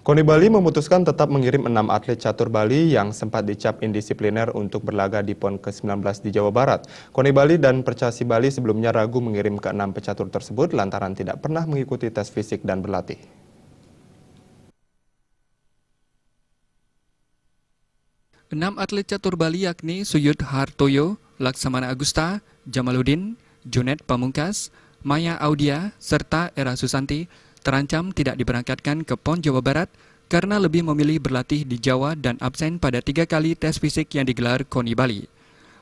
KONI Bali memutuskan tetap mengirim 6 atlet catur Bali yang sempat dicap indisipliner untuk berlaga di PON ke-19 di Jawa Barat. KONI Bali dan Percasi Bali sebelumnya ragu mengirim ke-6 pecatur tersebut lantaran tidak pernah mengikuti tes fisik dan berlatih. Enam atlet catur Bali yakni Suyut Hartoyo, Laksamana Agusta, Jamaluddin, Junet Pamungkas, Maya Audia, serta Era Susanti terancam tidak diberangkatkan ke PON Jawa Barat karena lebih memilih berlatih di Jawa dan absen pada 3 kali tes fisik yang digelar KONI Bali.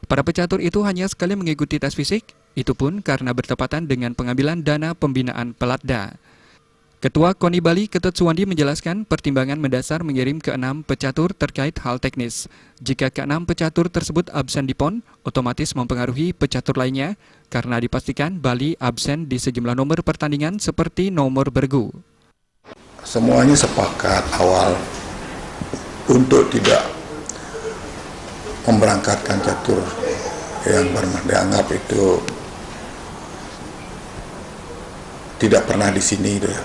Para pecatur itu hanya sekali mengikuti tes fisik, itu pun karena bertepatan dengan pengambilan dana pembinaan Pelatda. Ketua KONI Bali, Ketut Suwandi menjelaskan pertimbangan mendasar mengirim ke-6 pecatur terkait hal teknis. Jika ke-6 pecatur tersebut absen di PON, otomatis mempengaruhi pecatur lainnya karena dipastikan Bali absen di sejumlah nomor pertandingan seperti nomor bergu. Semuanya sepakat awal untuk tidak memberangkatkan catur yang dianggap itu tidak pernah di sini itu ya.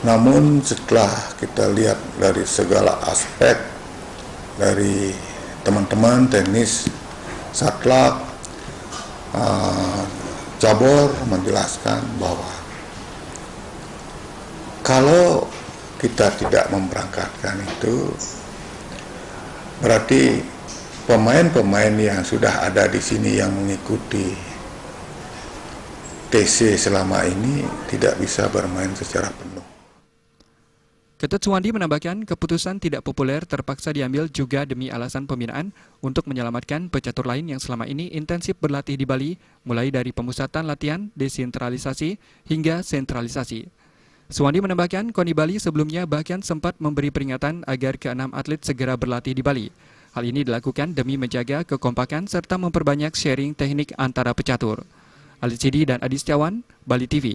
Namun setelah kita lihat dari segala aspek dari teman-teman teknis Satlak, cabur menjelaskan bahwa kalau kita tidak memberangkatkan itu berarti pemain-pemain yang sudah ada di sini yang mengikuti TC selama ini tidak bisa bermain secara penuh. Ketut Suwandi menambahkan keputusan tidak populer terpaksa diambil juga demi alasan pembinaan untuk menyelamatkan pecatur lain yang selama ini intensif berlatih di Bali, mulai dari pemusatan latihan, desentralisasi, hingga sentralisasi. Suwandi menambahkan KONI Bali sebelumnya bahkan sempat memberi peringatan agar ke-6 atlet segera berlatih di Bali. Hal ini dilakukan demi menjaga kekompakan serta memperbanyak sharing teknik antara pecatur. Ali Sidi dan Adi Setiawan, Bali TV.